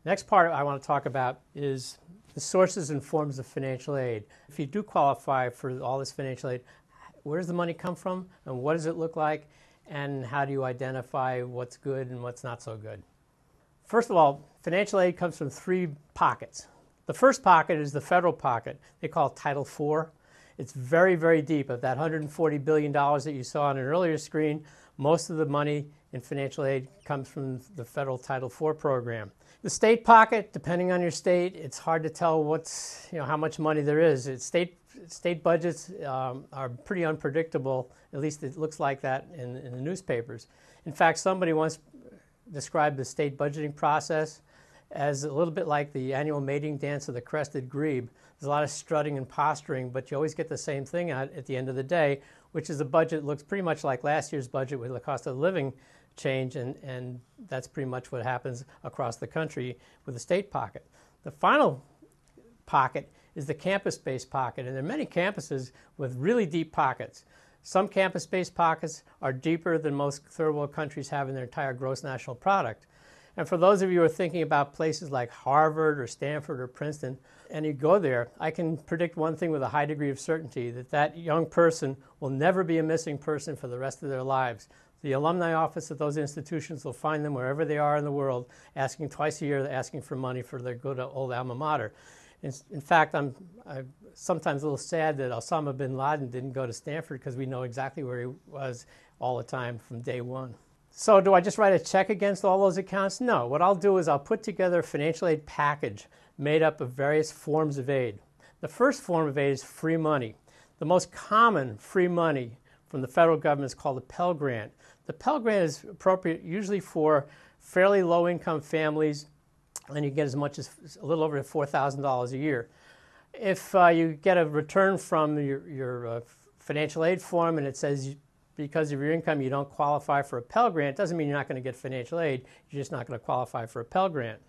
Next part I want to talk about is the sources and forms of financial aid. If you do qualify for all this financial aid, where does the money come from and what does it look like, and how do you identify what's good and what's not so good? First of all, financial aid comes from three pockets. The first pocket is the federal pocket. They call it Title IV. It's very, very deep. Of that $140 billion that you saw on an earlier screen, most of the money in financial aid comes from the federal Title IV program. The state pocket, depending on your state, it's hard to tell how much money there is. State budgets are pretty unpredictable. At least it looks like that in the newspapers. In fact, somebody once described the state budgeting process as a little bit like the annual mating dance of the crested grebe. There's a lot of strutting and posturing, but you always get the same thing out at the end of the day, which is the budget looks pretty much like last year's budget with the cost of living change, and that's pretty much what happens across the country with the state pocket. The final pocket is the campus-based pocket, and there are many campuses with really deep pockets. Some campus-based pockets are deeper than most third world countries have in their entire gross national product. And for those of you who are thinking about places like Harvard or Stanford or Princeton, and you go there, I can predict one thing with a high degree of certainty, that young person will never be a missing person for the rest of their lives. The alumni office at those institutions will find them wherever they are in the world, asking twice a year, asking for money for their good old alma mater. In fact, I'm sometimes a little sad that Osama bin Laden didn't go to Stanford, because we know exactly where he was all the time from day one. So do I just write a check against all those accounts? No. What I'll do is I'll put together a financial aid package made up of various forms of aid. The first form of aid is free money. The most common free money from the federal government is called a Pell Grant. The Pell Grant is appropriate usually for fairly low-income families, and you get as much as a little over $4,000 a year. If you get a return from your financial aid form and it says because of your income you don't qualify for a Pell Grant, it doesn't mean you're not going to get financial aid. You're just not going to qualify for a Pell Grant.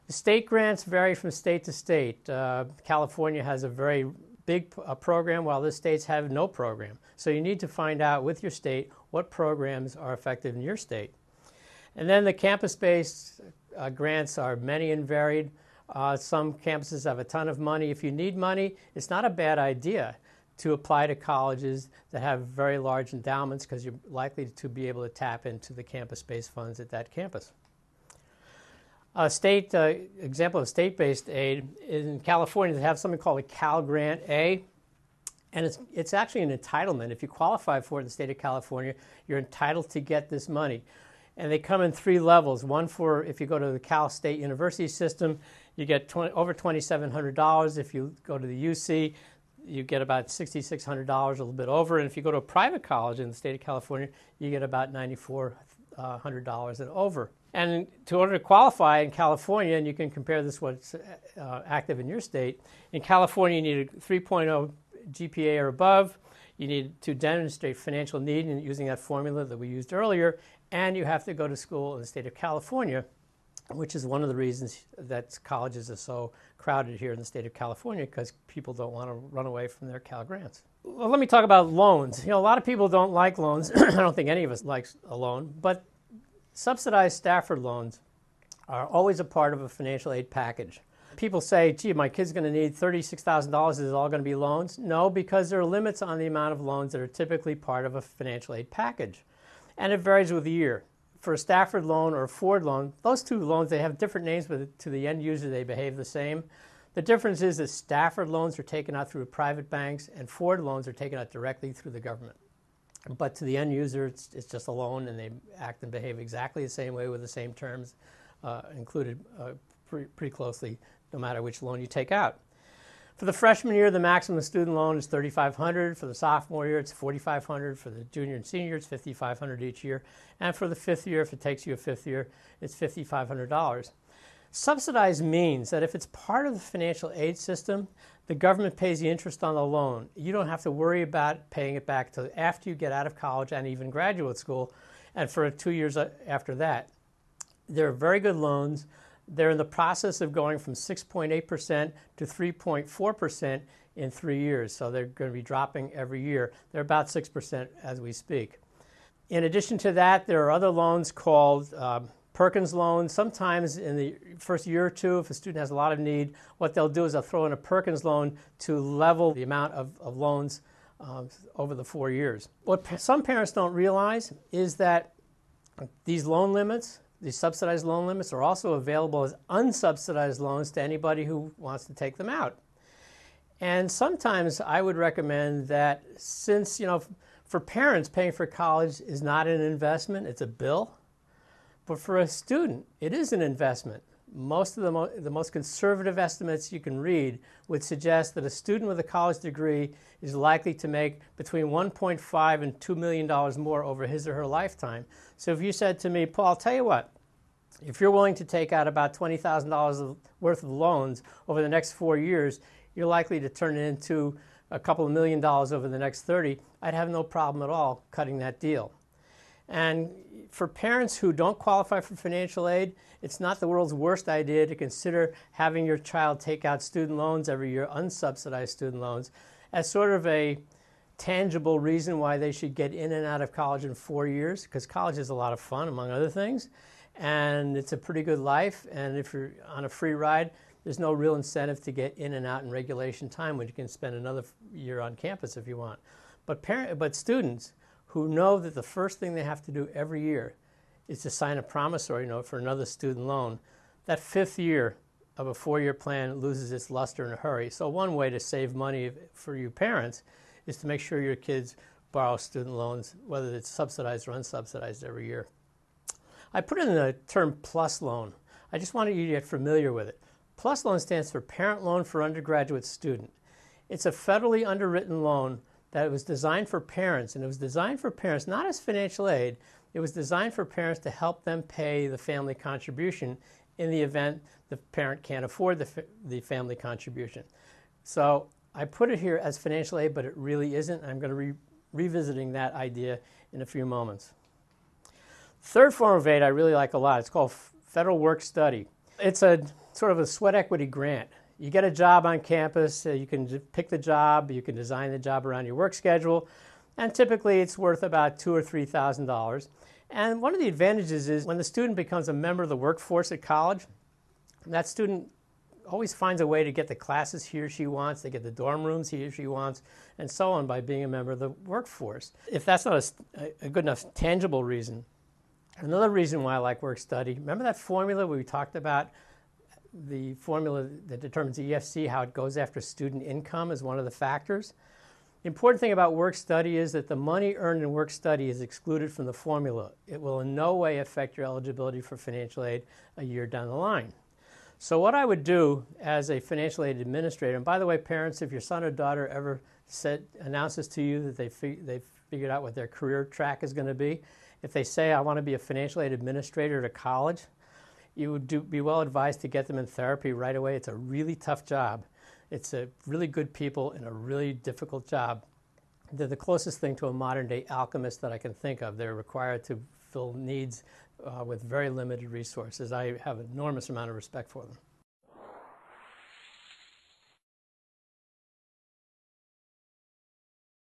The state grants vary from state to state. California has a very big program, while the states have no program. So you need to find out with your state what programs are effective in your state. And then the campus-based grants are many and varied. Some campuses have a ton of money. If you need money, it's not a bad idea to apply to colleges that have very large endowments, because you're likely to be able to tap into the campus-based funds at that campus. A state example of state-based aid in California, they have something called a Cal Grant A, and it's actually an entitlement. If you qualify for it in the state of California, you're entitled to get this money. And they come in three levels. One for if you go to the Cal State University system, you get over $2,700. If you go to the UC, you get about $6,600, a little bit over. And if you go to a private college in the state of California, you get about $9,400 and over. And in order to qualify in California, and you can compare this to what's active in your state, in California you need a 3.0 GPA or above. You need to demonstrate financial need using that formula that we used earlier, and you have to go to school in the state of California, which is one of the reasons that colleges are so crowded here in the state of California, because people don't want to run away from their Cal Grants. Well, let me talk about loans. A lot of people don't like loans. I don't think any of us likes a loan, but subsidized Stafford loans are always a part of a financial aid package. People say, gee, my kid's going to need $36,000. Is it all going to be loans? No, because there are limits on the amount of loans that are typically part of a financial aid package. And it varies with the year. For a Stafford loan or a Ford loan, those two loans, they have different names, but to the end user, they behave the same. The difference is that Stafford loans are taken out through private banks and Ford loans are taken out directly through the government. But to the end user, it's just a loan, and they act and behave exactly the same way with the same terms included pretty closely, no matter which loan you take out. For the freshman year, the maximum student loan is $3,500. For the sophomore year, it's $4,500. For the junior and senior, it's $5,500 each year. And for the fifth year, if it takes you a fifth year, it's $5,500. Subsidized means that if it's part of the financial aid system, the government pays the interest on the loan. You don't have to worry about paying it back till after you get out of college and even graduate school, and for 2 years after that. They're very good loans. They're in the process of going from 6.8% to 3.4% in 3 years, so they're going to be dropping every year. They're about 6% as we speak. In addition to that, there are other loans called Perkins loan. Sometimes in the first year or two, if a student has a lot of need, what they'll do is they'll throw in a Perkins loan to level the amount of loans over the 4 years. What some parents don't realize is that these loan limits, these subsidized loan limits, are also available as unsubsidized loans to anybody who wants to take them out. And sometimes I would recommend that, since, for parents, paying for college is not an investment, it's a bill. But for a student, it is an investment. Most of the most conservative estimates you can read would suggest that a student with a college degree is likely to make between $1.5 and $2 million more over his or her lifetime. So if you said to me, Paul, I'll tell you what, if you're willing to take out about $20,000 worth of loans over the next 4 years, you're likely to turn it into a couple of $1 million over the next 30. I'd have no problem at all cutting that deal. And for parents who don't qualify for financial aid, it's not the world's worst idea to consider having your child take out student loans every year, unsubsidized student loans, as sort of a tangible reason why they should get in and out of college in 4 years, because college is a lot of fun, among other things, and it's a pretty good life. And if you're on a free ride, there's no real incentive to get in and out in regulation time when you can spend another year on campus if you want. But students who know that the first thing they have to do every year is to sign a promissory note for another student loan, that 5th year of a 4-year plan loses its luster in a hurry. So one way to save money for you parents is to make sure your kids borrow student loans, whether it's subsidized or unsubsidized, every year. I put in the term PLUS loan. I just wanted you to get familiar with it. PLUS loan stands for Parent Loan for Undergraduate Student. It's a federally underwritten loan that was designed for parents, and it was designed for parents not as financial aid. It was designed for parents to help them pay the family contribution in the event the parent can't afford the family contribution. So I put it here as financial aid, but it really isn't. I'm going to be revisiting that idea in a few moments. Third form of aid I really like a lot. It's called Federal Work Study. It's a sort of a sweat equity grant. You get a job on campus, you can pick the job, you can design the job around your work schedule, and typically it's worth about $2,000 or $3,000. And one of the advantages is when the student becomes a member of the workforce at college, that student always finds a way to get the classes he or she wants, they get the dorm rooms he or she wants, and so on, by being a member of the workforce. If that's not a good enough tangible reason, another reason why I like work study, remember that formula we talked about? The formula that determines the EFC, how it goes after student income, is one of the factors. The important thing about work study is that the money earned in work study is excluded from the formula. It will in no way affect your eligibility for financial aid a year down the line. So what I would do as a financial aid administrator, and by the way, parents, if your son or daughter ever announces to you that they've figured out what their career track is going to be, if they say, I want to be a financial aid administrator at a college, you would be well advised to get them in therapy right away. It's a really tough job. It's a really good people in a really difficult job. They're the closest thing to a modern-day alchemist that I can think of. They're required to fill needs with very limited resources. I have an enormous amount of respect for them.